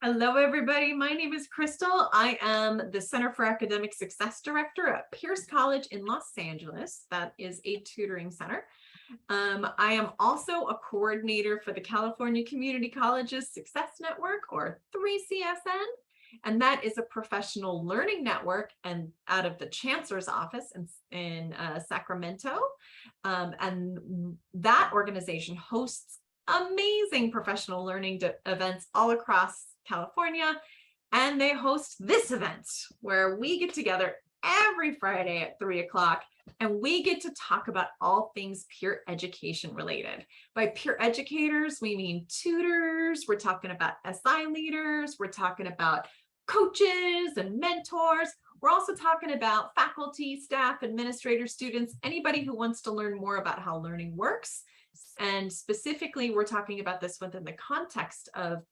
Hello, everybody. My name is Crystal. I am the Center for Academic Success Director at Pierce College in Los Angeles. That is a tutoring center. I am also a coordinator for the California Community Colleges Success Network, or 3CSN, and that is a professional learning network and out of the Chancellor's office in Sacramento. And that organization hosts amazing professional learning events all across California. And they host this event where we get together every Friday at 3 o'clock and we get to talk about all things peer education related. By peer educators, we mean tutors. We're talking about SI leaders. We're talking about coaches and mentors. We're also talking about faculty, staff, administrators, students, anybody who wants to learn more about how learning works. And specifically, we're talking about this within the context of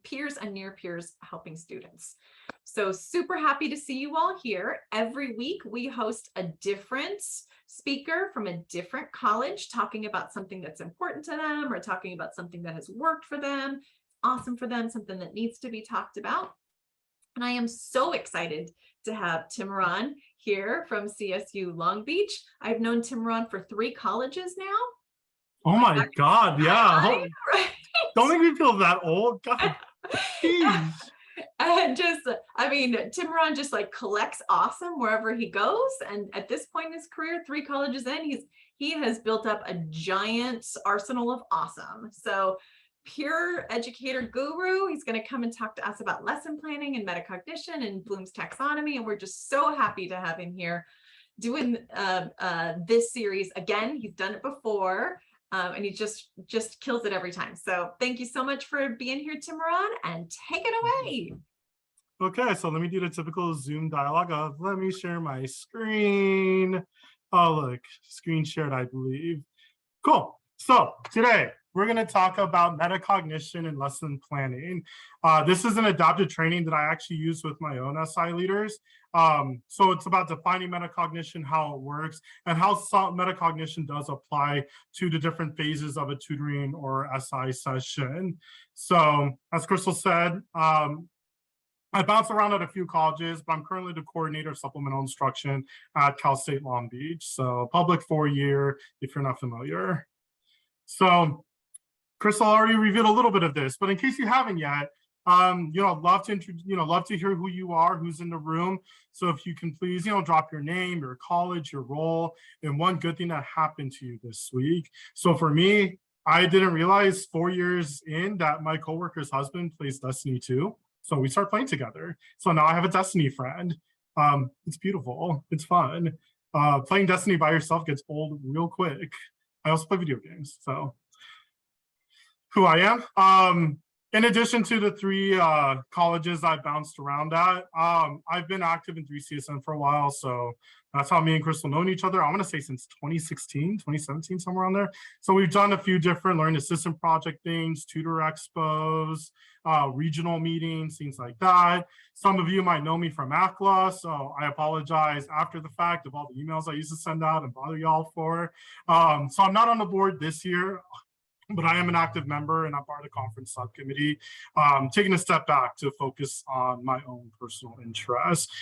peers and near peers helping students. So super happy to see you all here. Every week we host a different speaker from a different college talking about something that's important to them or talking about something that has worked for them, awesome for them, something that needs to be talked about. And I am so excited to have Timran here from CSU Long Beach. I've known Timran for 3 colleges now. Oh my God, yeah. Right? Don't make me feel that old. God, jeez. And Timran just like collects awesome wherever he goes. And at this point in his career, 3 colleges in, he has built up a giant arsenal of awesome. So peer educator guru, he's going to come and talk to us about lesson planning and metacognition and Bloom's taxonomy. And we're just so happy to have him here doing this series again. He's done it before. And he just kills it every time. So thank you so much for being here, Timran, and take it away. Okay, so let me do the typical Zoom dialogue of let me share my screen. Oh, look, screen shared, I believe. Cool. So today we're going to talk about metacognition and lesson planning. This is an adapted training that I actually use with my own SI leaders. So it's about defining metacognition, how it works, and how metacognition does apply to the different phases of a tutoring or SI session. So as Crystal said, I bounce around at a few colleges, but I'm currently the coordinator of supplemental instruction at Cal State Long Beach. So public 4-year, if you're not familiar. So Crystal already revealed a little bit of this, but in case you haven't yet, love to hear who you are, who's in the room. So if you can please, drop your name, your college, your role, and one good thing that happened to you this week. So for me, I didn't realize 4 years in that my coworker's husband plays Destiny 2. So we start playing together. So now I have a Destiny friend. It's beautiful. It's fun. Playing Destiny by yourself gets old real quick. I also play video games. So who I am. In addition to the 3 colleges I bounced around at, I've been active in 3CSN for a while. So that's how me and Crystal known each other. I want to say since 2016, 2017, somewhere around there. So we've done a few different learning assistant project things, tutor expos, regional meetings, things like that. Some of you might know me from ACLA, so I apologize after the fact of all the emails I used to send out and bother y'all for. So I'm not on the board this year, but I am an active member and I'm part of the conference subcommittee, taking a step back to focus on my own personal interests,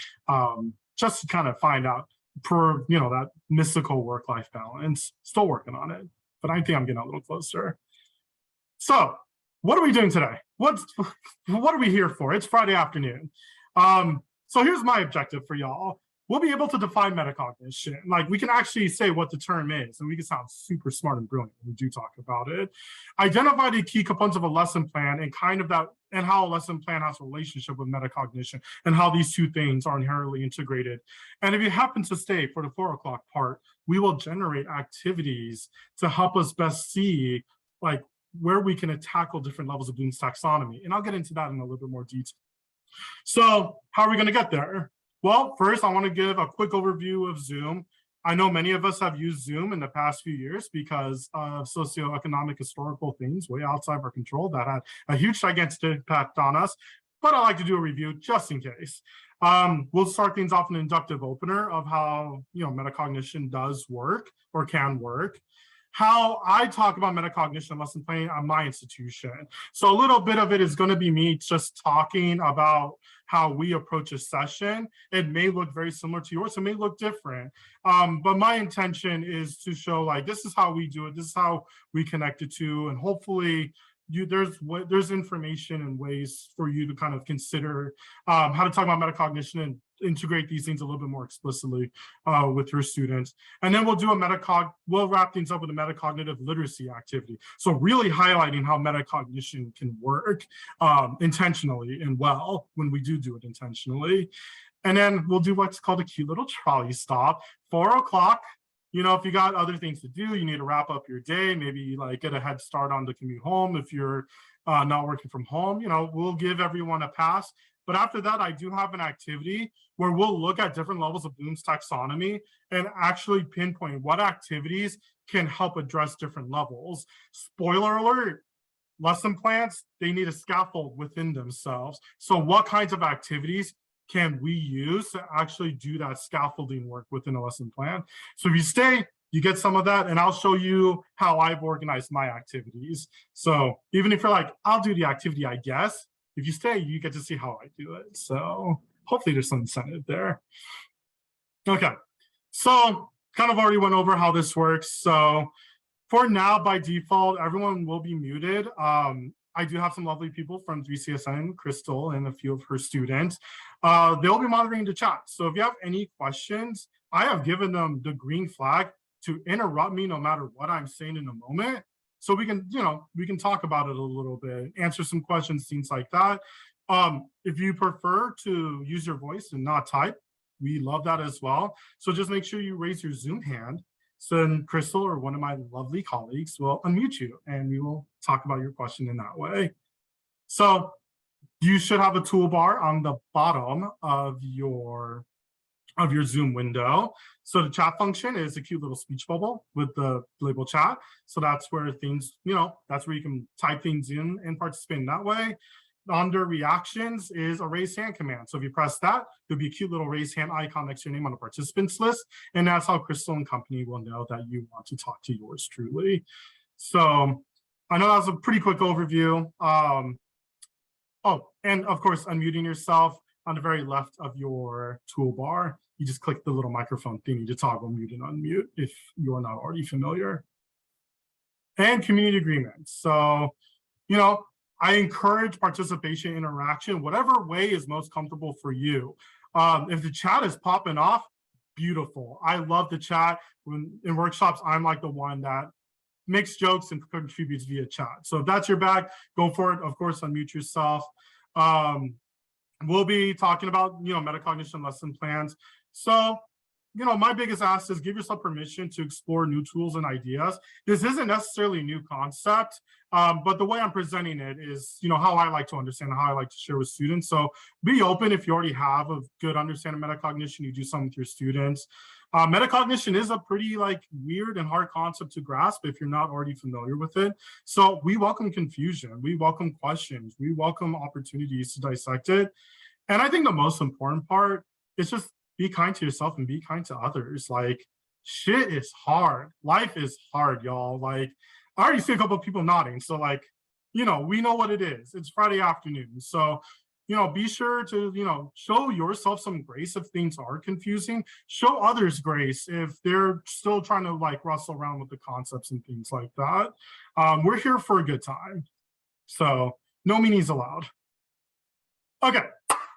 just to kind of find out that mystical work-life balance. Still working on it, but I think I'm getting a little closer. So what are we doing today? What are we here for? It's Friday afternoon. So here's my objective for y'all. We'll be able to define metacognition. Like we can actually say what the term is, and we can sound super smart and brilliant when we do talk about it. Identify the key components of a lesson plan and how a lesson plan has a relationship with metacognition and how these 2 things are inherently integrated. And if you happen to stay for the 4 o'clock part, we will generate activities to help us best see like where we can tackle different levels of Bloom's taxonomy. And I'll get into that in a little bit more detail. So how are we going to get there? Well, first, I want to give a quick overview of Zoom. I know many of us have used Zoom in the past few years because of socioeconomic historical things way outside of our control that had a huge gigantic impact on us, but I like to do a review just in case. We'll start things off in an inductive opener of how metacognition does work or can work. how I talk about metacognition and lesson planning at my institution. So a little bit of it is going to be me just talking about how we approach a session. It may look very similar to yours, it may look different. But my intention is to show like, this is how we do it, this is how we connect it to, and hopefully there's information and ways for you to kind of consider how to talk about metacognition and integrate these things a little bit more explicitly with your students. And then we'll wrap things up with a metacognitive literacy activity. So really highlighting how metacognition can work intentionally and well when we do it intentionally. And then we'll do what's called a cute little trolley stop, 4 o'clock. You know, if you got other things to do, you need to wrap up your day, maybe like get a head start on the commute home. If you're not working from home, you know, we'll give everyone a pass. But after that, I do have an activity where we'll look at different levels of Bloom's taxonomy and actually pinpoint what activities can help address different levels. Spoiler alert, lesson plans, they need a scaffold within themselves. So what kinds of activities can we use to actually do that scaffolding work within a lesson plan? So if you stay, you get some of that, and I'll show you how I've organized my activities. So even if you're like, I'll do the activity, I guess, if you stay, you get to see how I do it. So hopefully there's some incentive there. Okay, so kind of already went over how this works. So for now, by default, everyone will be muted. I do have some lovely people from 3CSN, Crystal, and a few of her students. They'll be monitoring the chat. So if you have any questions, I have given them the green flag to interrupt me no matter what I'm saying in a moment. So we can, we can talk about it a little bit, answer some questions, things like that. If you prefer to use your voice and not type, we love that as well. So just make sure you raise your Zoom hand. So then Crystal or one of my lovely colleagues will unmute you and we will talk about your question in that way. So you should have a toolbar on the bottom of your Zoom window. So the chat function is a cute little speech bubble with the label chat. So that's where things, that's where you can type things in and participate in that way. Under reactions is a raise hand command. So if you press that, there'll be a cute little raise hand icon next to your name on the participants list. And that's how Crystal and company will know that you want to talk to yours truly. So I know that was a pretty quick overview. Oh, and of course, unmuting yourself on the very left of your toolbar. You just click the little microphone thingy to toggle mute and unmute if you're not already familiar. And community agreements. So, I encourage participation, interaction, whatever way is most comfortable for you. If the chat is popping off, beautiful. I love the chat. When in workshops, I'm like the one that makes jokes and contributes via chat. So if that's your bag, go for it. Of course, unmute yourself. We'll be talking about, metacognition lesson plans. So, my biggest ask is give yourself permission to explore new tools and ideas. This isn't necessarily a new concept, but the way I'm presenting it is, how I like to understand, how I like to share with students. So be open if you already have a good understanding of metacognition, you do something with your students. Metacognition is a pretty weird and hard concept to grasp if you're not already familiar with it. So we welcome confusion, we welcome questions, we welcome opportunities to dissect it. And I think the most important part is just be kind to yourself and be kind to others. Shit is hard. Life is hard, y'all. I already see a couple of people nodding. So we know what it is. It's Friday afternoon. So, be sure to, show yourself some grace if things are confusing. Show others grace if they're still trying to wrestle around with the concepts and things like that. We're here for a good time. So no meanies allowed. Okay,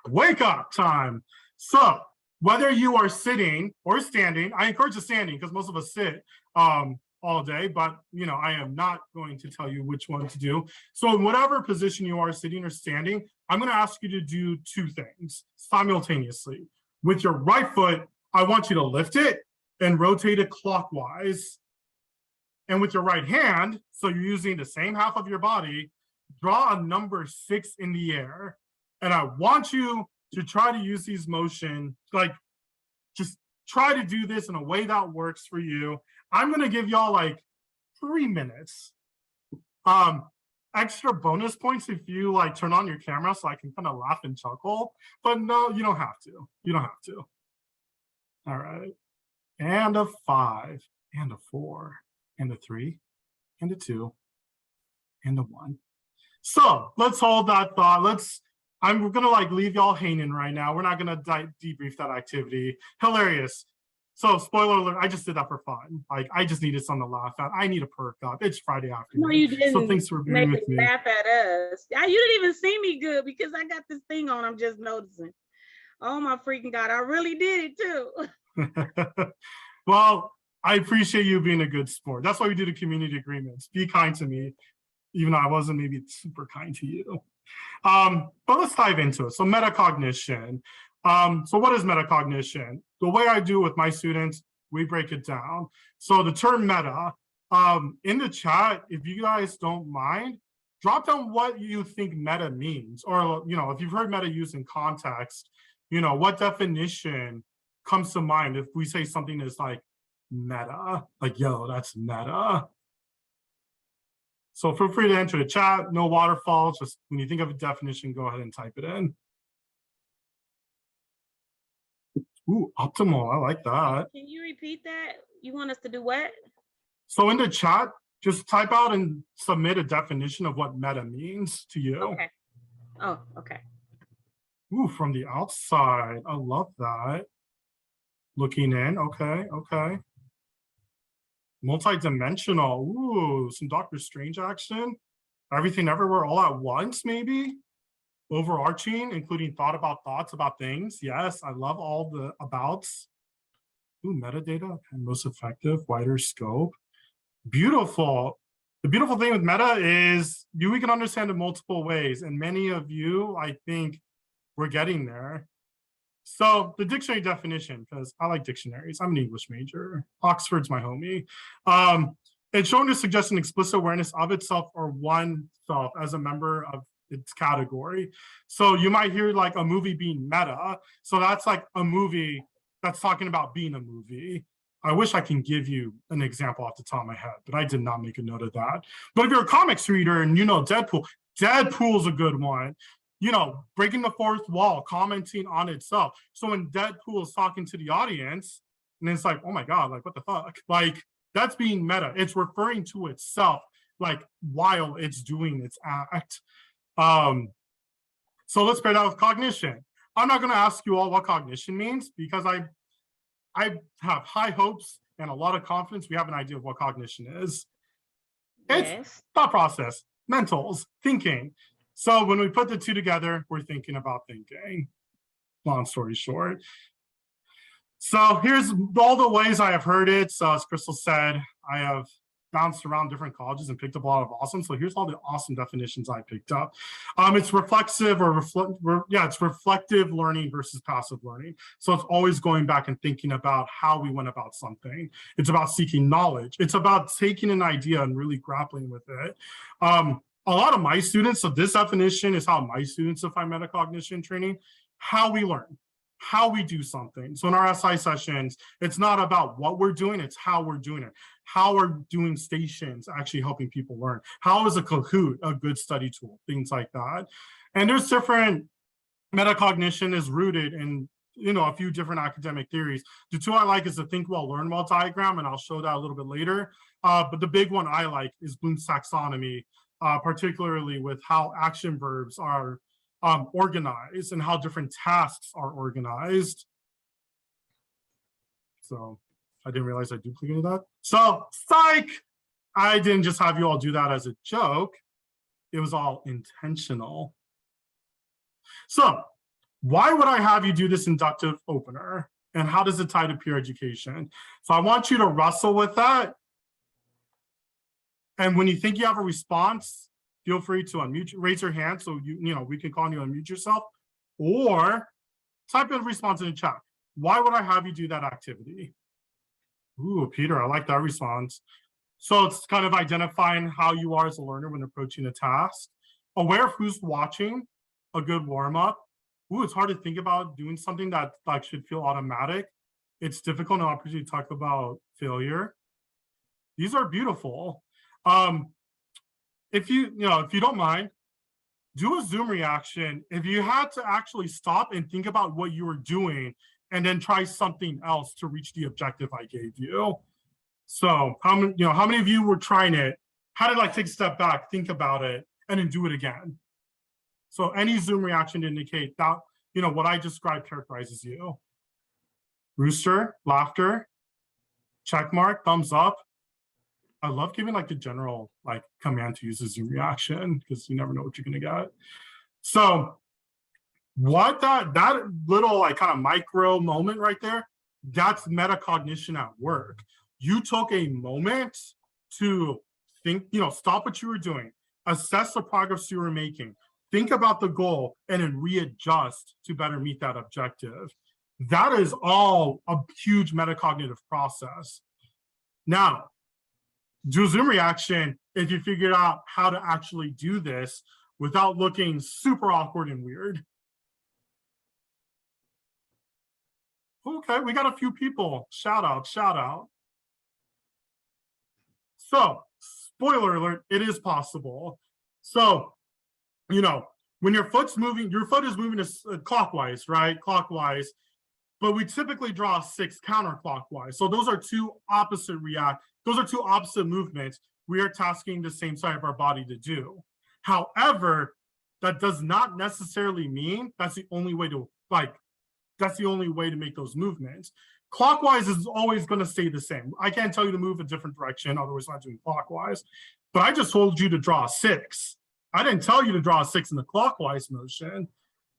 wake up time. So whether you are sitting or standing, I encourage the standing because most of us sit all day, but I am not going to tell you which one to do. So in whatever position you are, sitting or standing, I'm going to ask you to do two things simultaneously. With your right foot, I want you to lift it and rotate it clockwise. And with your right hand, so you're using the same half of your body, draw a number 6 in the air. And I want you to try to use these motion, just try to do this in a way that works for you. I'm gonna give y'all 3 minutes. Extra bonus points if you turn on your camera so I can kind of laugh and chuckle, but no, you don't have to. You don't have to. All right. And a 5, and a 4, and a 3, and a 2, and a 1. So let's hold that thought. I'm gonna like leave y'all hanging right now. We're not gonna debrief that activity. Hilarious. So spoiler alert, I just did that for fun. Like I just needed something to laugh at. I need a perk up. It's Friday afternoon. No, you didn't. So thanks for being with me. Laugh at us. You didn't even see me good because I got this thing on. I'm just noticing. Oh my freaking God, I really did it too. Well, I appreciate you being a good sport. That's why we do the community agreements. Be kind to me, even though I wasn't maybe super kind to you. But let's dive into it. So metacognition. So what is metacognition? The way I do with my students, we break it down. So the term meta, in the chat, if you guys don't mind, drop down what you think meta means. Or, if you've heard meta used in context, what definition comes to mind if we say something is like meta, like, yo, that's meta. So feel free to enter the chat, no waterfalls, just when you think of a definition, go ahead and type it in. Ooh, optimal, I like that. Can you repeat that? You want us to do what? So in the chat, just type out and submit a definition of what meta means to you. Okay. Oh, okay. Ooh, from the outside, I love that. Looking in, okay. Multi-dimensional, ooh, some Doctor Strange action. Everything everywhere all at once, maybe? Overarching, including thought about thoughts about things. Yes, I love all the abouts. Ooh, metadata, and most effective, wider scope. Beautiful. The beautiful thing with meta is we can understand it multiple ways, and many of you, I think, we're getting there. So the dictionary definition, because I like dictionaries. I'm an English major. Oxford's my homie. It's shown to suggest an explicit awareness of itself or oneself as a member of its category. So you might hear like a movie being meta. So that's like a movie that's talking about being a movie. I wish I can give you an example off the top of my head, but I did not make a note of that. But if you're a comics reader and you know Deadpool's a good one. Breaking the fourth wall, commenting on itself. So when Deadpool is talking to the audience, and it's like, oh my God, like what the fuck? Like that's being meta. It's referring to itself, like while it's doing its act. So let's pair that with cognition. I'm not gonna ask you all what cognition means because I have high hopes and a lot of confidence we have an idea of what cognition is. It's thought process, mentals, thinking. So when we put the two together, we're thinking about thinking. Long story short. So here's all the ways I have heard it. So as Crystal said, I have bounced around different colleges and picked up a lot of awesome. So here's all the awesome definitions I picked up. It's reflexive it's reflective learning versus passive learning. So it's always going back and thinking about how we went about something. It's about seeking knowledge. It's about taking an idea and really grappling with it. A lot of my students, so this definition is how my students define metacognition training, how we learn, how we do something. So in our SI sessions, it's not about what we're doing, it's how we're doing it. How are doing stations actually helping people learn? How is a Kahoot a good study tool? Things like that. And there's different, metacognition is rooted in a few different academic theories. The two I like is the think well, learn well diagram, and I'll show that a little bit later. But the big one I like is Bloom's taxonomy, particularly with how action verbs are organized and how different tasks are organized. So I didn't realize I duplicated that. So psych, I didn't just have you all do that as a joke. It was all intentional. So why would I have you do this inductive opener? And how does it tie to peer education? So I want you to wrestle with that. And when you think you have a response, feel free to raise your hand so we can call on you, unmute yourself, or type in a response in the chat. Why would I have you do that activity? Ooh, Peter, I like that response. So it's kind of identifying how you are as a learner when approaching a task. Aware of who's watching, a good warm-up. Ooh, it's hard to think about doing something that should feel automatic. It's difficult and opportunity to talk about failure. These are beautiful. If you don't mind, do a Zoom reaction. If you had to actually stop and think about what you were doing and then try something else to reach the objective I gave you. So how many of you were trying it, had to like take a step back, think about it, and then do it again? So any Zoom reaction to indicate that, what I described characterizes you. Rooster, laughter, check mark, thumbs up. I love giving like the general like command to use a Zoom reaction because you never know what you're gonna get. So what that little like kind of micro moment right there, that's metacognition at work. You took a moment to think, stop what you were doing, assess the progress you were making, think about the goal, and then readjust to better meet that objective. That is all a huge metacognitive process. Now, do a Zoom reaction if you figured out how to actually do this without looking super awkward and weird. Okay, we got a few people. Shout out, shout out. So, spoiler alert, it is possible. So, when your foot is moving clockwise, right? Clockwise, but we typically draw 6 counterclockwise. So those are two opposite movements we are tasking the same side of our body to do. However, that does not necessarily mean that's the only way to make those movements. Clockwise is always going to stay the same. I can't tell you to move a different direction, otherwise I'm not doing clockwise. But I just told you to draw 6. I didn't tell you to draw a 6 in the clockwise motion.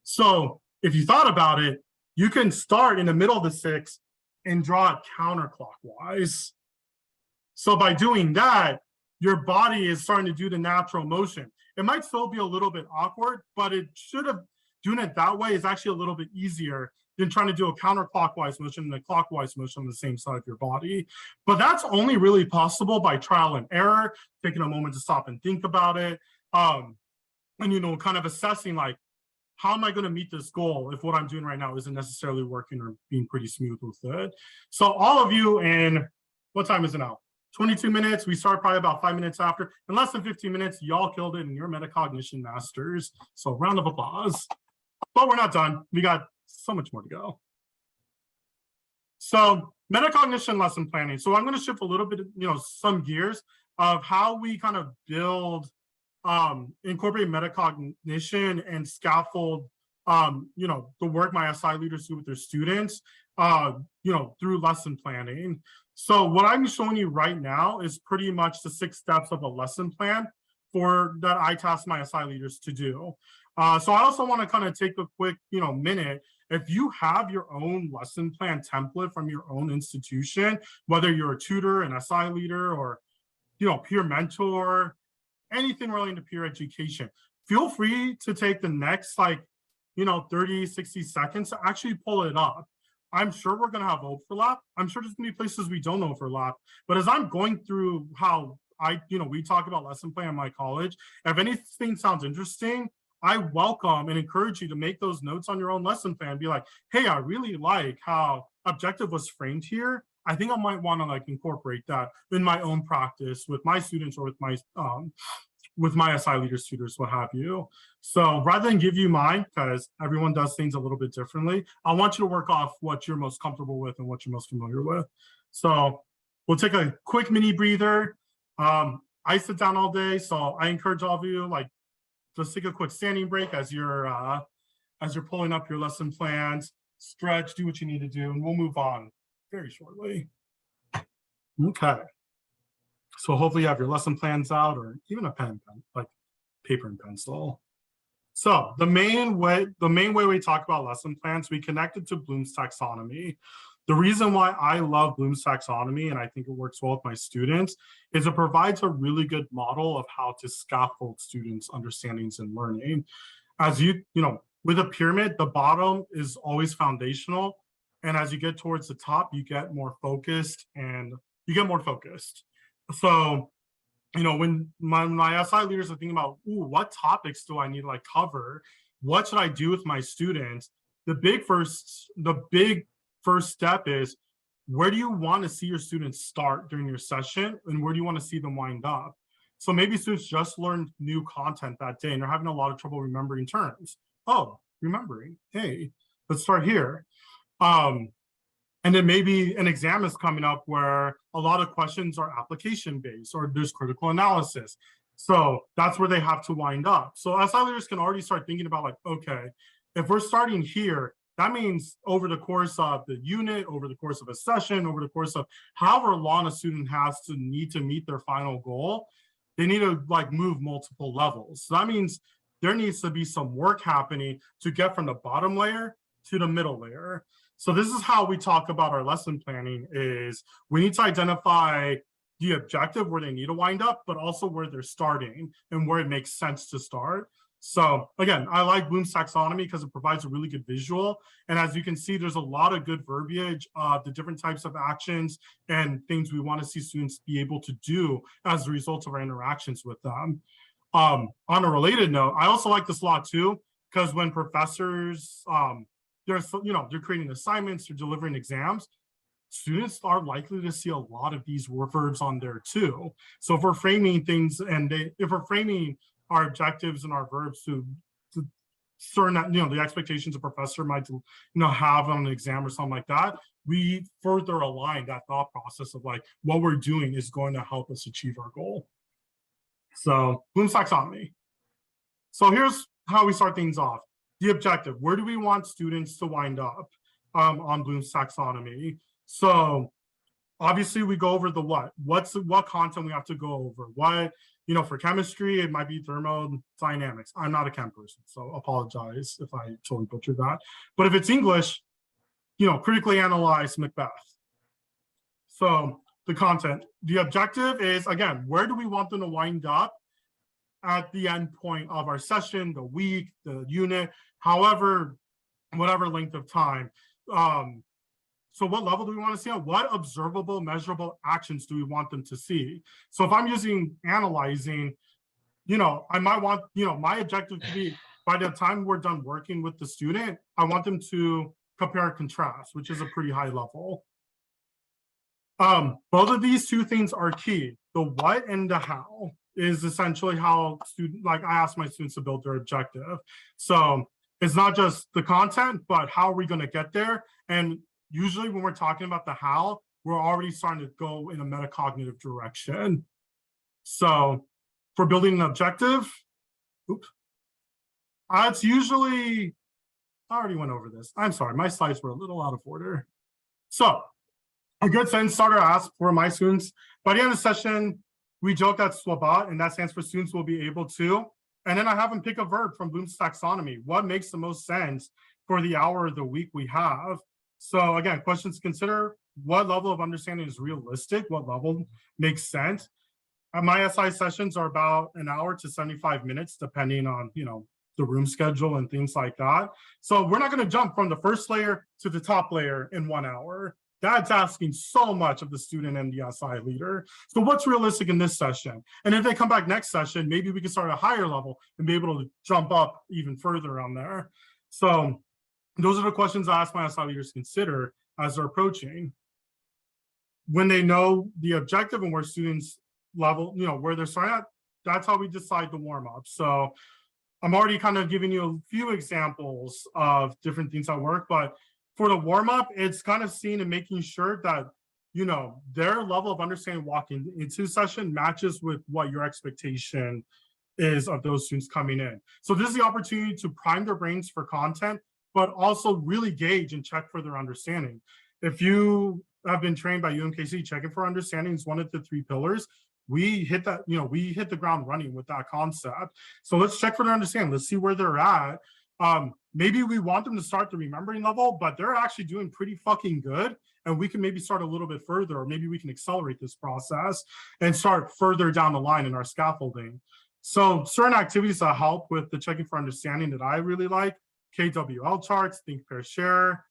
So if you thought about it, you can start in the middle of the 6 and draw it counterclockwise. So by doing that, your body is starting to do the natural motion. It might still be a little bit awkward, but doing it that way is actually a little bit easier than trying to do a counterclockwise motion and a clockwise motion on the same side of your body. But that's only really possible by trial and error, taking a moment to stop and think about it. And, kind of assessing like, how am I going to meet this goal if what I'm doing right now isn't necessarily working or being pretty smooth with it? So all of you in, what time is it now? 22 minutes. We start probably about 5 minutes after. In less than 15 minutes, y'all killed it and you're metacognition masters. So round of applause. But we're not done. We got so much more to go. So metacognition lesson planning. So I'm going to shift a little bit, some gears of how we kind of build, incorporate metacognition and scaffold, the work my SI leaders do with their students, through lesson planning. So what I'm showing you right now is pretty much the 6 steps of a lesson plan that I task my SI leaders to do. So I also want to kind of take a quick, minute. If you have your own lesson plan template from your own institution, whether you're a tutor, an SI leader, or, peer mentor, anything relating to peer education, feel free to take the next 30, 60 seconds to actually pull it up. I'm sure we're going to have overlap. I'm sure there's going to be places we don't overlap. But as I'm going through how we talk about lesson plan in my college, if anything sounds interesting, I welcome and encourage you to make those notes on your own lesson plan. Be like, hey, I really like how objective was framed here. I think I might want to incorporate that in my own practice with my students or with my SI leaders, tutors, what have you. So rather than give you mine, because everyone does things a little bit differently, I want you to work off what you're most comfortable with and what you're most familiar with. So we'll take a quick mini breather. I sit down all day, so I encourage all of you, just take a quick standing break as you're pulling up your lesson plans, stretch, do what you need to do, and we'll move on very shortly. Okay. So hopefully you have your lesson plans out or even a pen, like paper and pencil. So the main way we talk about lesson plans, we connect it to Bloom's taxonomy. The reason why I love Bloom's taxonomy, and I think it works well with my students, is it provides a really good model of how to scaffold students' understandings and learning. As with a pyramid, the bottom is always foundational. And as you get towards the top, you get more focused. So, when my SI leaders are thinking about, what topics do I need to cover? What should I do with my students? The big first step is, where do you want to see your students start during your session, and where do you want to see them wind up? So maybe students just learned new content that day and they're having a lot of trouble remembering terms. Oh, remembering. Hey, let's start here. And then maybe an exam is coming up where a lot of questions are application based or there's critical analysis. So that's where they have to wind up. So SI leaders can already start thinking about like, okay, if we're starting here, that means over the course of the unit, over the course of a session, over the course of however long a student has to need to meet their final goal, they need to like move multiple levels. So that means there needs to be some work happening to get from the bottom layer to the middle layer. So this is how we talk about our lesson planning is we need to identify the objective where they need to wind up, but also where they're starting and where it makes sense to start. So again, I like Bloom's taxonomy because it provides a really good visual. And as you can see, there's a lot of good verbiage of the different types of actions and things we want to see students be able to do as a result of our interactions with them. On a related note, I also like this a lot too, because when professors, they're creating assignments, they're delivering exams, students are likely to see a lot of these verbs on there too. So if we're framing things and if we're framing our objectives and our verbs to certain, the expectations a professor might, have on an exam or something like that, we further align that thought process of like what we're doing is going to help us achieve our goal. So Bloom's taxonomy. So here's how we start things off. The objective, where do we want students to wind up on Bloom's taxonomy? So obviously we go over the what content we have to go over. What, for chemistry, it might be thermodynamics. I'm not a chem person, so apologize if I totally butchered that. But if it's English, critically analyze Macbeth. So the content, the objective is, again, where do we want them to wind up at the end point of our session, the week, the unit, whatever length of time. So what level do we want to see on? What observable, measurable actions do we want them to see? So if I'm using analyzing, I might want, my objective to be, by the time we're done working with the student, I want them to compare and contrast, which is a pretty high level. Both of these two things are key. The what and the how is essentially how I ask my students to build their objective. So it's not just the content, but how are we going to get there? And usually when we're talking about the how, we're already starting to go in a metacognitive direction. So for building an objective, it's usually, I already went over this. I'm sorry, my slides were a little out of order. So a good sentence starter asks for my students, by the end of the session, we joke at SWABAT, and that stands for students will be able to. And then I have them pick a verb from Bloom's taxonomy. What makes the most sense for the hour of the week we have? So again, questions to consider: what level of understanding is realistic? What level makes sense? My SI sessions are about an hour to 75 minutes, depending on, the room schedule and things like that. So we're not going to jump from the first layer to the top layer in 1 hour. That's asking so much of the student and the SI leader. So what's realistic in this session? And if they come back next session, maybe we can start at a higher level and be able to jump up even further on there. So those are the questions I ask my SI leaders to consider as they're approaching. When they know the objective and where students level, where they're starting at, that's how we decide the warm-up. So I'm already kind of giving you a few examples of different things that work, but for the warm-up, it's kind of seeing and making sure that, their level of understanding walking into session matches with what your expectation is of those students coming in. So this is the opportunity to prime their brains for content, but also really gauge and check for their understanding. If you have been trained by UMKC, checking for understanding is one of the 3 pillars. We hit that, we hit the ground running with that concept. So let's check for their understanding. Let's see where they're at. Maybe we want them to start the remembering level, but they're actually doing pretty fucking good. And we can maybe start a little bit further, or maybe we can accelerate this process and start further down the line in our scaffolding. So certain activities that help with the checking for understanding that I really like: KWL charts, think, pair, share.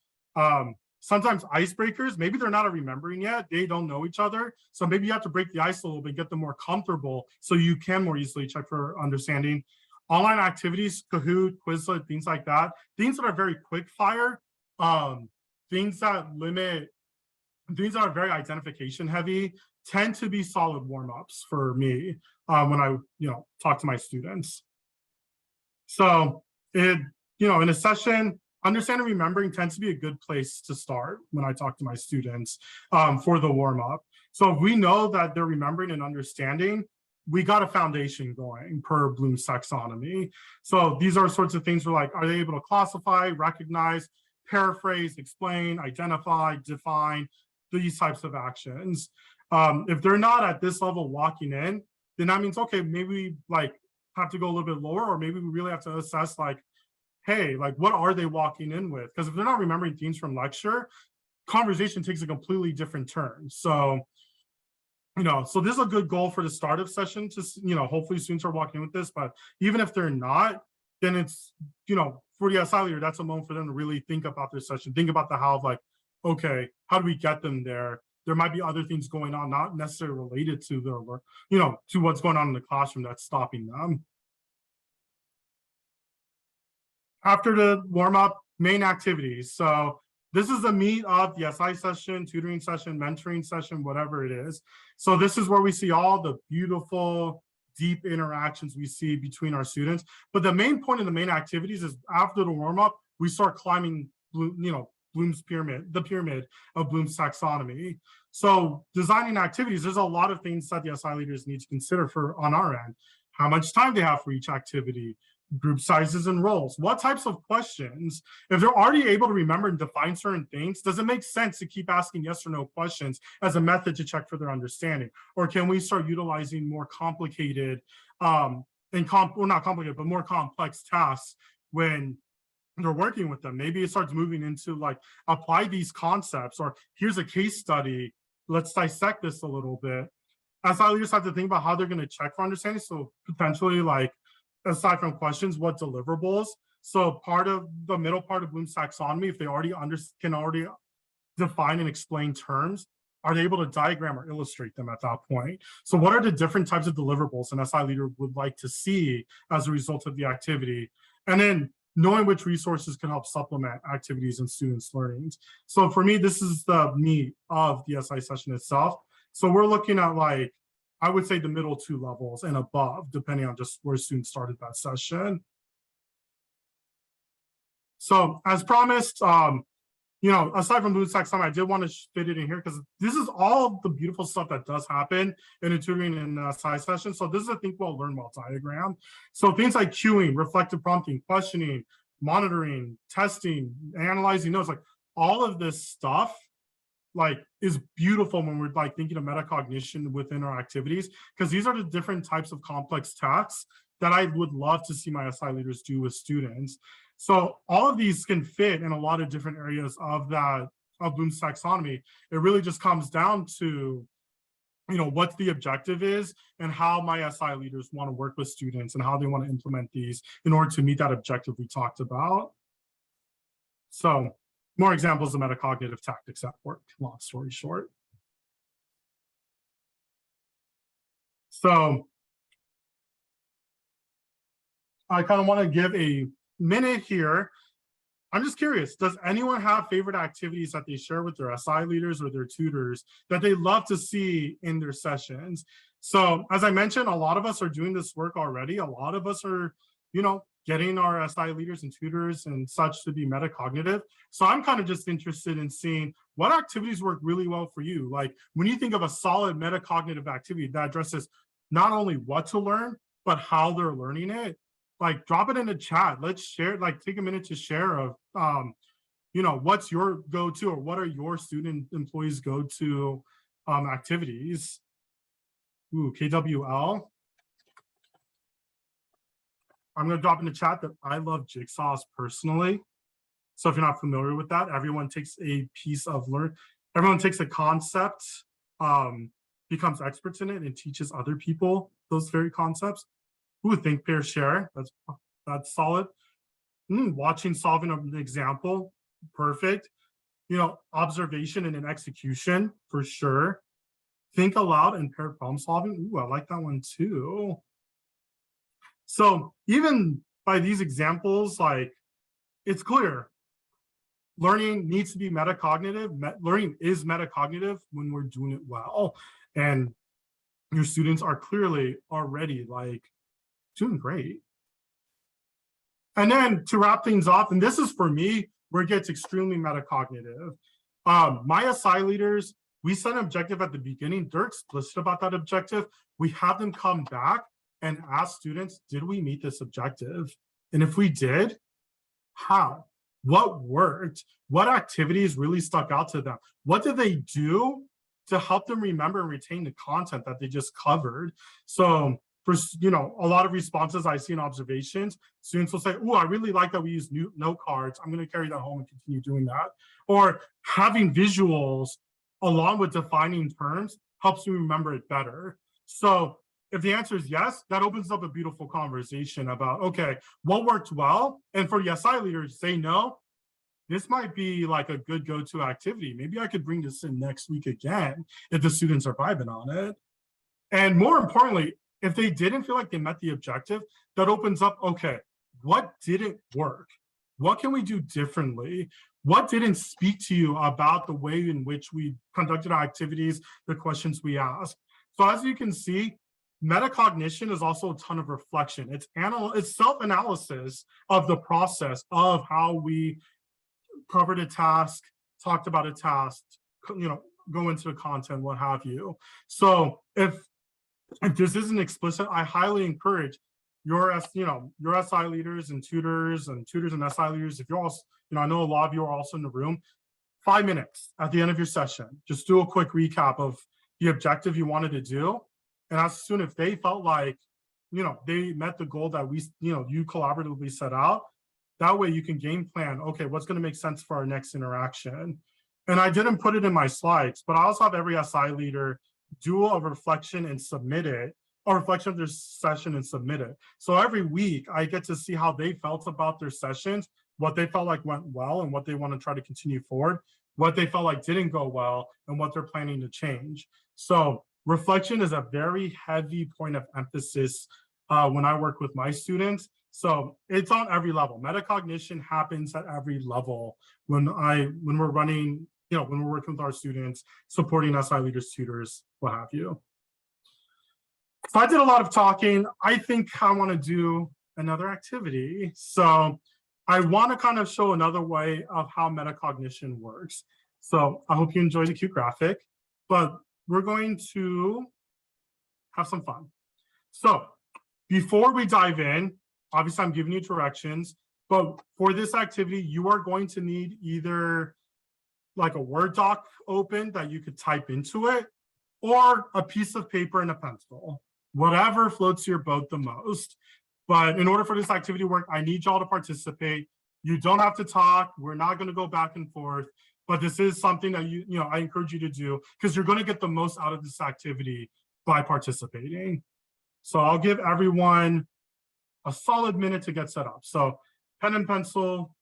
Sometimes icebreakers, maybe they're not remembering yet, they don't know each other. So maybe you have to break the ice a little bit, get them more comfortable so you can more easily check for understanding. Online activities, Kahoot, Quizlet, things like that. Things that are very quick fire, things that are very identification heavy tend to be solid warm-ups for me when I talk to my students. So in a session, understanding and remembering tends to be a good place to start when I talk to my students for the warm up. So if we know that they're remembering and understanding, we got a foundation going per Bloom's taxonomy. So these are sorts of things where like, are they able to classify, recognize, paraphrase, explain, identify, define, these types of actions. If they're not at this level walking in, then that means, okay, maybe we like have to go a little bit lower, or maybe we really have to assess like, hey, like what are they walking in with? Because if they're not remembering themes from lecture, conversation takes a completely different turn. So, so this is a good goal for the start of session to, hopefully students are walking in with this, but even if they're not, then it's, for the SI leader, that's a moment for them to really think about their session, think about the how of like, okay, how do we get them there? There might be other things going on, not necessarily related to their work, to what's going on in the classroom that's stopping them. After the warm up, main activities. So this is the meat of the SI session, tutoring session, mentoring session, whatever it is. So this is where we see all the beautiful, deep interactions we see between our students. But the main point of the main activities is after the warm up, we start climbing, Bloom's pyramid, the pyramid of Bloom's taxonomy. So designing activities, there's a lot of things that the SI leaders need to consider for on our end. How much time they have for each activity, group sizes and roles, what types of questions. If they're already able to remember and define certain things, does it make sense to keep asking yes or no questions as a method to check for their understanding? Or can we start utilizing more complicated well, not complicated, but more complex tasks when they're working with them? Maybe it starts moving into like, apply these concepts, or here's a case study, let's dissect this a little bit. SI leaders have to think about how they're going to check for understanding. So potentially, like, aside from questions, what deliverables. So part of the middle part of Bloom's taxonomy, if they can already define and explain terms, are they able to diagram or illustrate them at that point? So what are the different types of deliverables an SI leader would like to see as a result of the activity? And then knowing which resources can help supplement activities and students' learnings. So for me, this is the meat of the SI session itself. So we're looking at like, I would say the middle two levels and above, depending on just where students started that session. So as promised, aside from Bloom's taxonomy, I did want to fit it in here because this is all the beautiful stuff that does happen in a tutoring and SI session. So this is a think well, learn well diagram. So things like cueing, reflective prompting, questioning, monitoring, testing, analyzing notes, like all of this stuff like is beautiful when we're like thinking of metacognition within our activities, because these are the different types of complex tasks that I would love to see my SI leaders do with students. So all of these can fit in a lot of different areas of Bloom's taxonomy. It really just comes down to, what the objective is and how my SI leaders want to work with students and how they want to implement these in order to meet that objective we talked about. So more examples of metacognitive tactics at work, long story short. So I kind of want to give a minute here. I'm just curious, does anyone have favorite activities that they share with their SI leaders or their tutors that they love to see in their sessions? So as I mentioned, a lot of us are doing this work already. A lot of us are, getting our SI leaders and tutors and such to be metacognitive. So I'm kind of just interested in seeing what activities work really well for you. Like when you think of a solid metacognitive activity that addresses not only what to learn, but how they're learning it, like drop it in the chat. Let's share, like take a minute to share of, what's your go-to or what are your student employees go-to activities. Ooh, KWL. I'm going to drop in the chat that I love jigsaws personally. So if you're not familiar with that, everyone takes a piece of everyone takes a concept, becomes experts in it and teaches other people those very concepts. Ooh, think, pair, share. That's solid. Watching, solving an example, perfect. Observation and an execution for sure. Think aloud and pair problem solving. Ooh, I like that one too. So even by these examples, like it's clear learning needs to be metacognitive. Learning is metacognitive when we're doing it well. And your students are clearly already like doing great. And then to wrap things off, and this is for me, where it gets extremely metacognitive. My SI leaders, we set an objective at the beginning. They're explicit about that objective. We have them come back and ask students, did we meet this objective? And if we did, how? What worked? What activities really stuck out to them? What did they do to help them remember and retain the content that they just covered? So for a lot of responses I see in observations, students will say, oh, I really like that we use note cards. I'm going to carry that home and continue doing that. Or having visuals along with defining terms helps me remember it better. So if the answer is yes, that opens up a beautiful conversation about, okay, what worked well? And for the SI leaders, say no, this might be like a good go-to activity. Maybe I could bring this in next week again if the students are vibing on it. And more importantly, if they didn't feel like they met the objective, that opens up, okay, what didn't work? What can we do differently? What didn't speak to you about the way in which we conducted our activities, the questions we asked? So as you can see, metacognition is also a ton of reflection. It's self-analysis of the process of how we covered a task, talked about a task, go into the content, what have you. So if this isn't explicit, I highly encourage your SI leaders and tutors and SI leaders, if you're also, I know a lot of you are also in the room, 5 minutes at the end of your session, just do a quick recap of the objective you wanted to do. And as soon if they felt like, they met the goal that you collaboratively set out, that way you can game plan, okay, what's going to make sense for our next interaction? And I didn't put it in my slides, but I also have every SI leader do a reflection and submit it, a reflection of their session and submit it. So every week I get to see how they felt about their sessions, what they felt like went well and what they want to try to continue forward, what they felt like didn't go well and what they're planning to change. So reflection is a very heavy point of emphasis when I work with my students. So it's on every level. Metacognition happens at every level when we're running, when we're working with our students, supporting SI leaders, tutors, what have you. So I did a lot of talking. I think I want to do another activity. So I want to kind of show another way of how metacognition works. So I hope you enjoy the cute graphic, but we're going to have some fun. So before we dive in, obviously I'm giving you directions, but for this activity, you are going to need either like a Word doc open that you could type into it, or a piece of paper and a pencil, whatever floats your boat the most. But in order for this activity to work, I need y'all to participate. You don't have to talk. We're not going to go back and forth, but this is something that I encourage you to do because you're going to get the most out of this activity by participating. So I'll give everyone a solid minute to get set up. So pen and pencil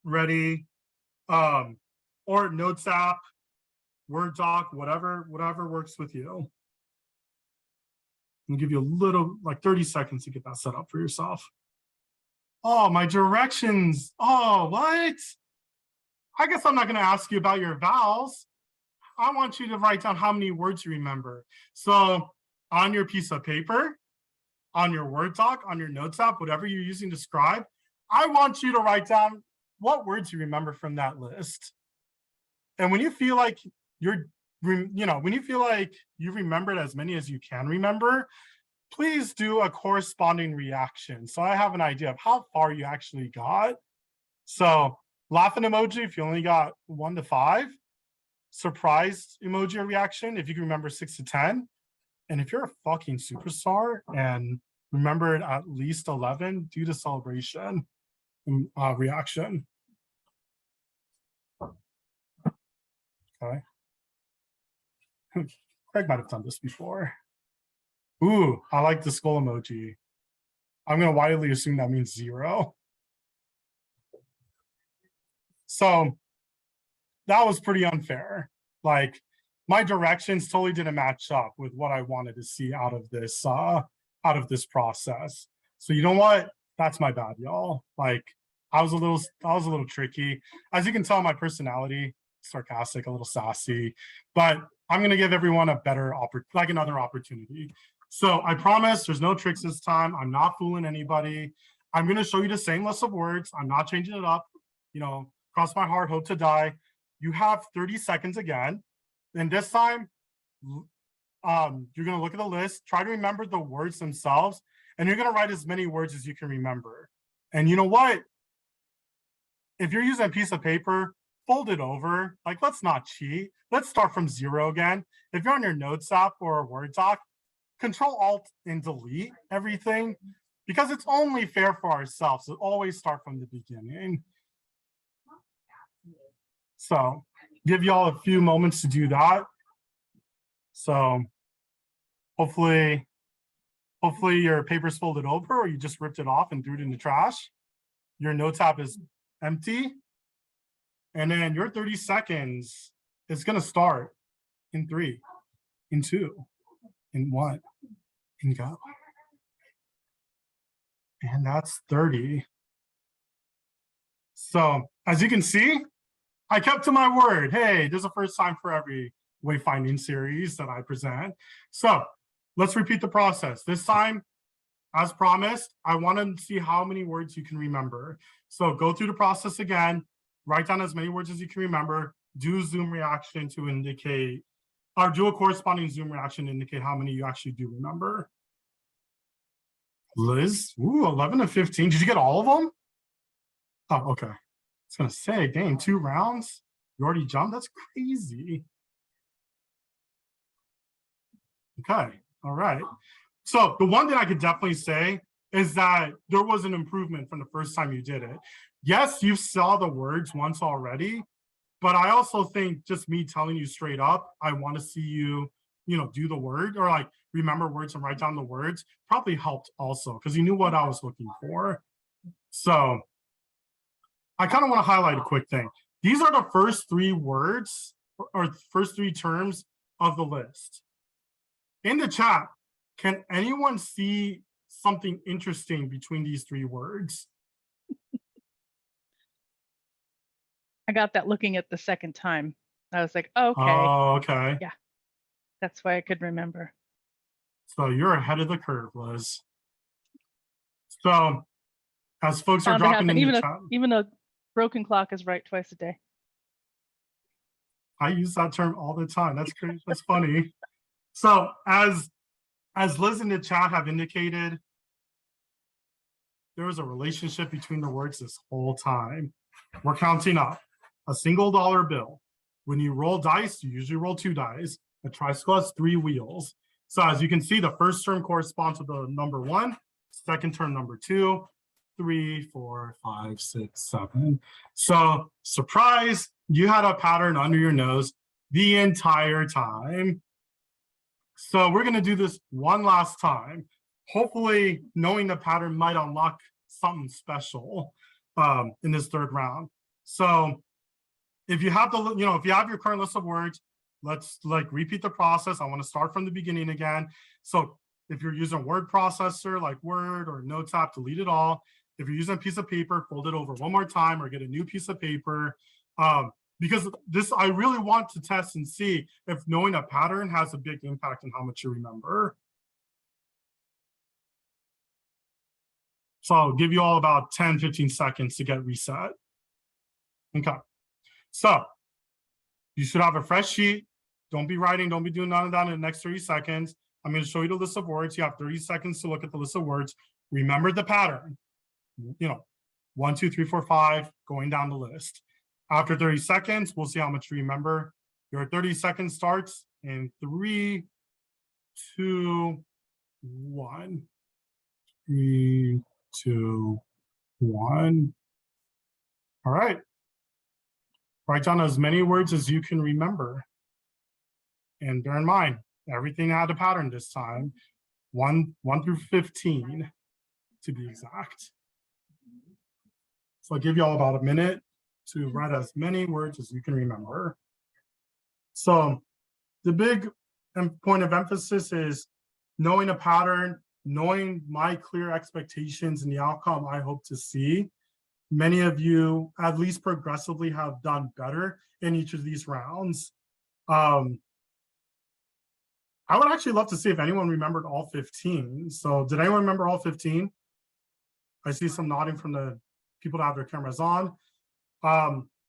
ready, or Notes app, Word doc, whatever works with you. I'll give you a little, like 30 seconds to get that set up for yourself. Oh, my directions. Oh, what? I guess I'm not going to ask you about your vowels. I want you to write down how many words you remember. So on your piece of paper, on your Word doc, on your Notes app, whatever you're using to scribe, I want you to write down what words you remember from that list. And when you feel like when you feel like you remembered as many as you can remember, please do a corresponding reaction. So I have an idea of how far you actually got. So laughing emoji if you only got 1 to 5, surprised emoji or reaction if you can remember 6 to 10. And if you're a fucking superstar and remembered at least 11, do the celebration reaction. Okay. Craig might have done this before. Ooh, I like the skull emoji. I'm going to widely assume that means 0. So that was pretty unfair. Like my directions totally didn't match up with what I wanted to see out of this process. So you know what? That's my bad, y'all. Like I was a little tricky. As you can tell, my personality, sarcastic, a little sassy, but I'm going to give everyone another opportunity. So I promise there's no tricks this time. I'm not fooling anybody. I'm going to show you the same list of words. I'm not changing it up. You know, cross my heart, hope to die. You have 30 seconds again. And this time, you're going to look at the list, try to remember the words themselves, and you're going to write as many words as you can remember. And you know what? If you're using a piece of paper, fold it over. Like, let's not cheat. Let's start from 0 again. If you're on your notes app or a Word doc, Control Alt and delete everything, because it's only fair for ourselves to always start from the beginning. So give y'all a few moments to do that. So hopefully your paper's folded over, or you just ripped it off and threw it in the trash. Your notes app is empty. And then your 30 seconds is going to start in 3, in 2, in 1, and go. And that's 30. So as you can see, I kept to my word. Hey, there's a first time for every wayfinding series that I present. So let's repeat the process. This time, as promised, I want to see how many words you can remember. So go through the process again, write down as many words as you can remember, do Zoom reaction to indicate, or do a corresponding Zoom reaction to indicate how many you actually do remember. Liz, ooh, 11 to 15. Did you get all of them? Oh, okay. I was gonna say, dang, 2 rounds? You already jumped? That's crazy. Okay, all right. So the one thing I could definitely say is that there was an improvement from the first time you did it. Yes, you saw the words once already, but I also think just me telling you straight up, I want to see you, do the word, or like remember words and write down the words, probably helped also, because you knew what I was looking for. So I kind of want to highlight a quick thing. These are the first 3 words or first 3 terms of the list. In the chat, can anyone see something interesting between these 3 words? I got that looking at the second time. I was like, oh, okay. Oh, okay. Yeah. That's why I could remember. So you're ahead of the curve, Liz. So as folks are dropping in the chat. Even though broken clock is right twice a day. I use that term all the time. That's great. That's funny. So as Liz in the chat have indicated, there was a relationship between the words this whole time. We're counting up. A single dollar bill. When you roll dice, you usually roll 2 dice. A tricycle has 3 wheels. So as you can see, the first term corresponds to the number 1, second term number 2, 3, 4, 5, 6, 7. So surprise, you had a pattern under your nose the entire time. So we're going to do this one last time. Hopefully, knowing the pattern might unlock something special in this 3rd round. So if you have if you have your current list of words, let's repeat the process. I want to start from the beginning again. So if you're using a word processor like Word or Notes app, delete it all. If you're using a piece of paper, fold it over one more time or get a new piece of paper. Because I really want to test and see if knowing a pattern has a big impact on how much you remember. So I'll give you all about 10, 15 seconds to get reset. Okay. So you should have a fresh sheet. Don't be writing, don't be doing none of that in the next 30 seconds. I'm going to show you the list of words. You have 30 seconds to look at the list of words. Remember the pattern. 1, 2, 3, 4, 5, going down the list. After 30 seconds, we'll see how much you remember. Your 30 seconds starts in 3, 2, 1. 3, 2, 1. All right. Write down as many words as you can remember. And bear in mind, everything had a pattern this time. 1 through 15, to be exact. So I'll give you all about a minute to write as many words as you can remember. So the big point of emphasis is knowing a pattern, knowing my clear expectations and the outcome I hope to see. Many of you, at least progressively, have done better in each of these rounds. I would actually love to see if anyone remembered all 15. So did anyone remember all 15? I see some nodding from the people that have their cameras on.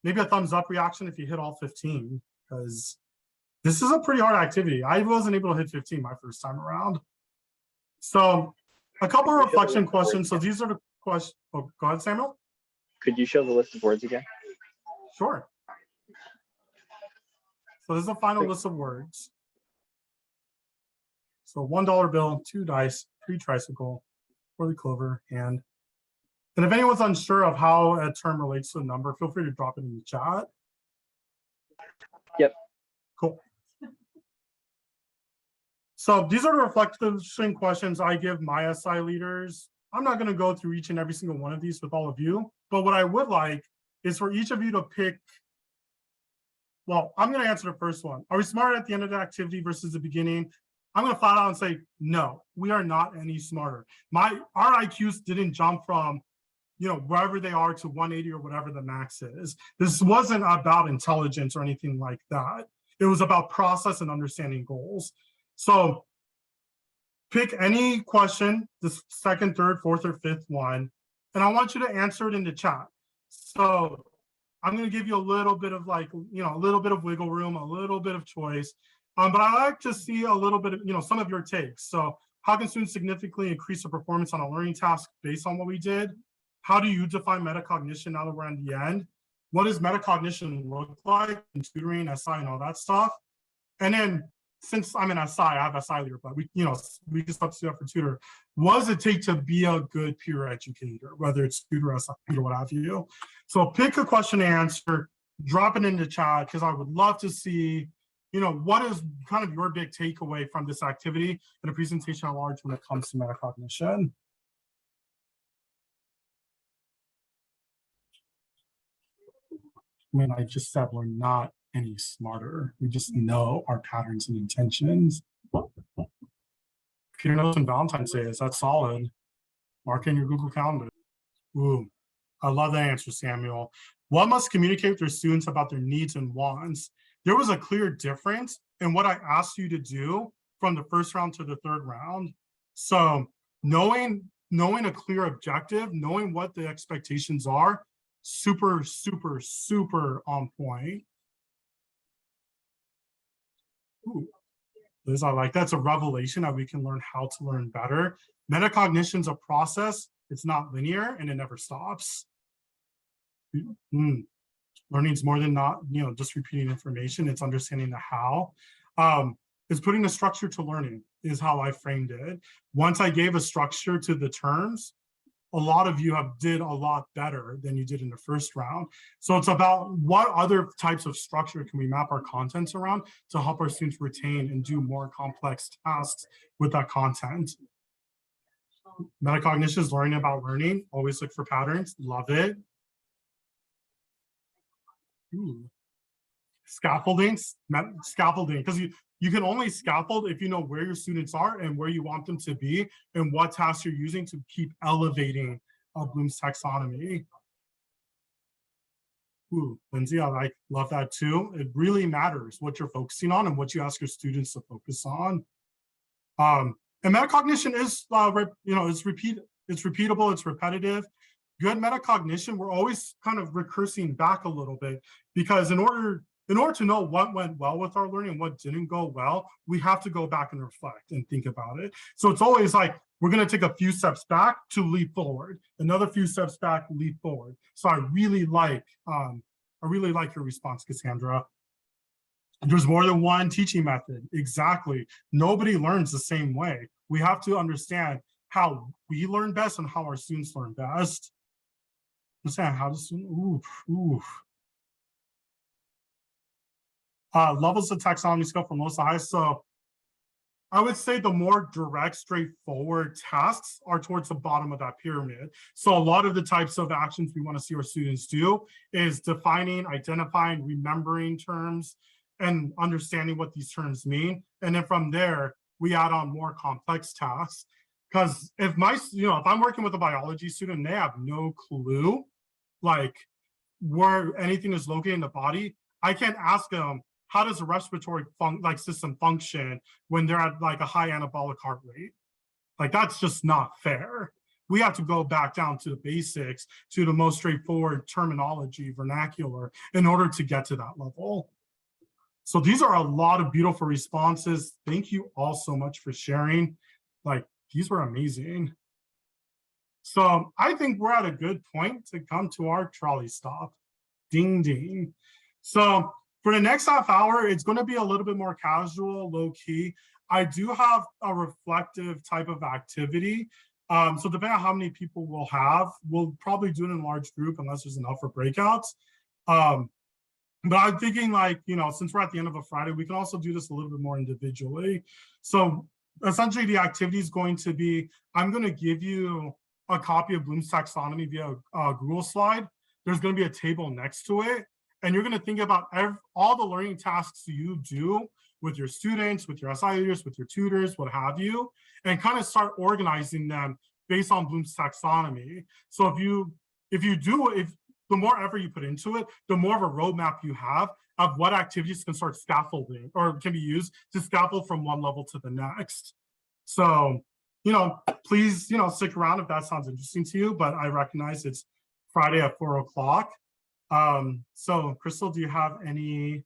Maybe a thumbs up reaction if you hit all 15, because this is a pretty hard activity. I wasn't able to hit 15 my first time around. So a couple of reflection questions. So these are the questions. Oh, go ahead, Samuel. Could you show the list of words again? Sure. So this is the final list of words. So $1 bill, 2 dice, 3 tricycle, 4 clover, hand. And if anyone's unsure of how a term relates to a number, feel free to drop it in the chat. Yep. Cool. So these are the reflection questions I give my SI leaders. I'm not going to go through each and every single one of these with all of you, but what I would like is for each of you to pick. Well, I'm going to answer the first one. Are we smarter at the end of the activity versus the beginning? I'm going to flat out and say, no, we are not any smarter. Our IQs didn't jump from, wherever they are to 180 or whatever the max is. This wasn't about intelligence or anything like that. It was about process and understanding goals. So pick any question, the second, third, fourth, or fifth one, and I want you to answer it in the chat. So I'm going to give you a little bit of a little bit of wiggle room, a little bit of choice. But I like to see a little bit of, some of your takes. So how can students significantly increase their performance on a learning task based on what we did? How do you define metacognition now that we're on the end? What does metacognition look like in tutoring, SI, and all that stuff? And then, since I'm an SI, I have SI leader, but we can substitute for tutor. What does it take to be a good peer educator, whether it's tutor, SI, or what have you? So pick a question to answer, drop it in the chat, because I would love to see, what is kind of your big takeaway from this activity and a presentation at large when it comes to metacognition. When I just said we're not any smarter, we just know our patterns and intentions. Peter knows when Valentine's Day is. That's solid. Mark in your Google Calendar. Ooh, I love that answer, Samuel. One must communicate with their students about their needs and wants. There was a clear difference in what I asked you to do from the first round to the third round. So knowing a clear objective, knowing what the expectations are, super, super, super on point. Ooh, Liz, I like that's a revelation that we can learn how to learn better. Metacognition is a process. It's not linear and it never stops. Learning is more than just repeating information. It's understanding the how. It's putting a structure to learning is how I framed it. Once I gave a structure to the terms, a lot of you did a lot better than you did in the first round. So it's about what other types of structure can we map our contents around to help our students retain and do more complex tasks with that content. Metacognition is learning about learning. Always look for patterns. Love it. Ooh. Scaffolding, because you can only scaffold if you know where your students are and where you want them to be and what tasks you're using to keep elevating Bloom's taxonomy. Ooh, Lindsay, I love that too. It really matters what you're focusing on and what you ask your students to focus on. And metacognition is, it's repeatable, it's repetitive. Good metacognition, we're always kind of recursing back a little bit because in order to know what went well with our learning and what didn't go well, we have to go back and reflect and think about it. So it's always like, we're going to take a few steps back to leap forward, another few steps back, leap forward. So I really like your response, Cassandra. There's more than one teaching method. Exactly. Nobody learns the same way. We have to understand how we learn best and how our students learn best. Understand how to students, levels of taxonomy scale from lowest to highest. So I would say the more direct, straightforward tasks are towards the bottom of that pyramid. So a lot of the types of actions we want to see our students do is defining, identifying, remembering terms, and understanding what these terms mean. And then from there, we add on more complex tasks. Because if if I'm working with a biology student and they have no clue, like where anything is located in the body, I can't ask them, how does a respiratory system function when they're at like a high anabolic heart rate? Like that's just not fair, we have to go back down to the basics, to the most straightforward terminology, vernacular, in order to get to that level. So these are a lot of beautiful responses. Thank you all so much for sharing. Like, these were amazing. So I think we're at a good point to come to our trolley stop. Ding, ding. So for the next half hour, it's going to be a little bit more casual, low key. I do have a reflective type of activity. So depending on how many people we'll have, we'll probably do it in a large group unless there's enough for breakouts. But I'm thinking, like, you know, since we're at the end of a Friday, we can also do this a little bit more individually. So essentially the activity is going to be, I'm going to give you a copy of Bloom's taxonomy via a Google slide. There's going to be a table next to it. And you're going to think about all the learning tasks you do with your students, with your SI leaders, with your tutors, what have you, and kind of start organizing them based on Bloom's taxonomy. So if the more effort you put into it, the more of a roadmap you have of what activities can start scaffolding or can be used to scaffold from one level to the next. So, you know, please, you know, stick around if that sounds interesting to you, but I recognize it's Friday at 4 o'clock. So Crystal, do you have any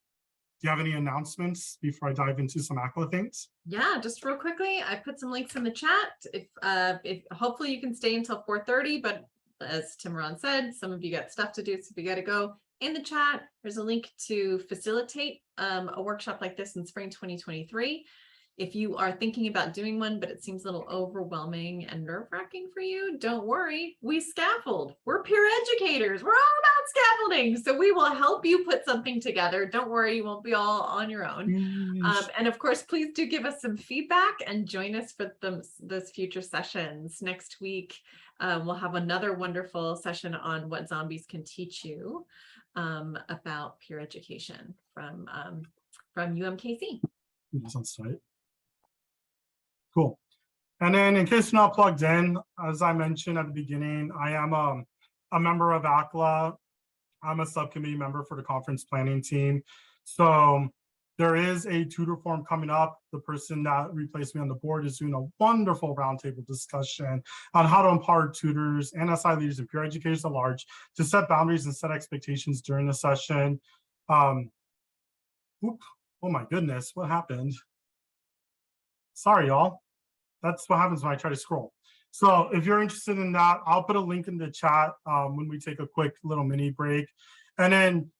announcements before I dive into some ACLA things? Yeah, just real quickly, I put some links in the chat. If hopefully you can stay until 4:30, but as Timron said, some of you got stuff to do, so we got to go. In the chat, there's a link to facilitate a workshop like this in spring 2023. If you are thinking about doing one, but it seems a little overwhelming and nerve-wracking for you, don't worry. We scaffold. We're peer educators. We're all about scaffolding. So we will help you put something together. Don't worry, you won't be all on your own. And of course, please do give us some feedback and join us for those future sessions. Next week, we'll have another wonderful session on what zombies can teach you about peer education from UMKC. That sounds tight. Cool. And then in case you're not plugged in, as I mentioned at the beginning, I am a member of ACLA. I'm a subcommittee member for the conference planning team. So there is a tutor forum coming up. The person that replaced me on the board is doing a wonderful roundtable discussion on how to empower tutors and SI leaders and peer educators at large to set boundaries and set expectations during the session. Oh my goodness, what happened? Sorry, y'all. That's what happens when I try to scroll. So if you're interested in that, I'll put a link in the chat when we take a quick little mini break. And then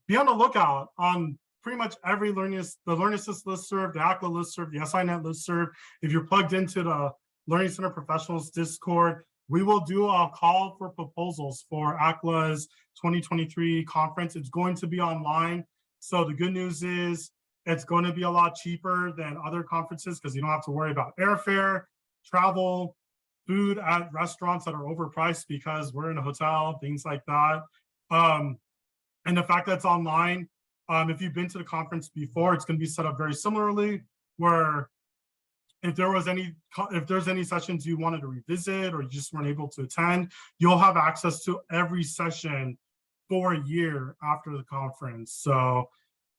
be on the lookout on pretty much every the Learning Assist listserv, the ACLA listserv, the SINet listserv. If you're plugged into the Learning Center Professionals Discord, we will do a call for proposals for ACLA's 2023 conference. It's going to be online. So the good news is it's going to be a lot cheaper than other conferences because you don't have to worry about airfare, travel, food at restaurants that are overpriced because we're in a hotel, things like that. And the fact that it's online, if you've been to the conference before, it's going to be set up very similarly, where if there's any sessions you wanted to revisit or you just weren't able to attend, you'll have access to every session for a year after the conference. So,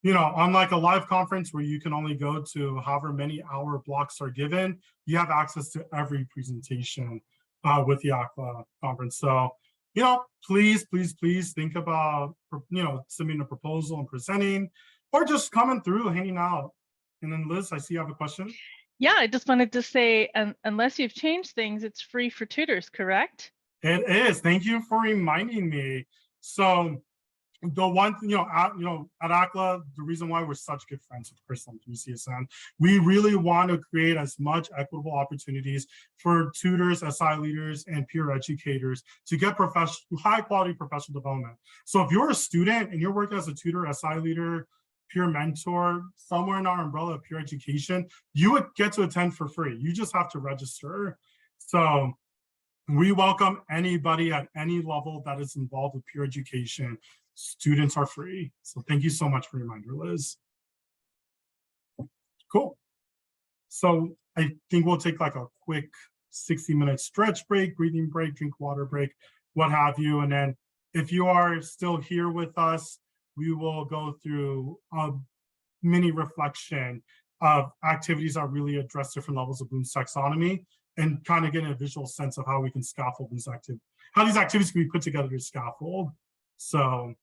you know, unlike a live conference where you can only go to however many hour blocks are given, you have access to every presentation with the ACLA conference. So, you know, please think about, you know, submitting a proposal and presenting, or just coming through, hanging out. And then Liz, I see you have a question. Yeah, I just wanted to say, unless you've changed things, it's free for tutors, correct? It is. Thank you for reminding me. So the one thing, at ACLA, the reason why we're such good friends with Crystal and CSN, we really want to create as much equitable opportunities for tutors, SI leaders, and peer educators to get high quality professional development. So if you're a student and you're working as a tutor, SI leader, peer mentor, somewhere in our umbrella of peer education, you would get to attend for free. You just have to register. So we welcome anybody at any level that is involved with peer education. Students are free. So thank you so much for your reminder, Liz. Cool. So I think we'll take like a quick 60-minute stretch break, breathing break, drink water break, what have you. And then if you are still here with us, we will go through a mini reflection of activities that really address different levels of Bloom's taxonomy. and kind of getting a visual sense of how we can scaffold these activities, how these activities can be put together to scaffold. So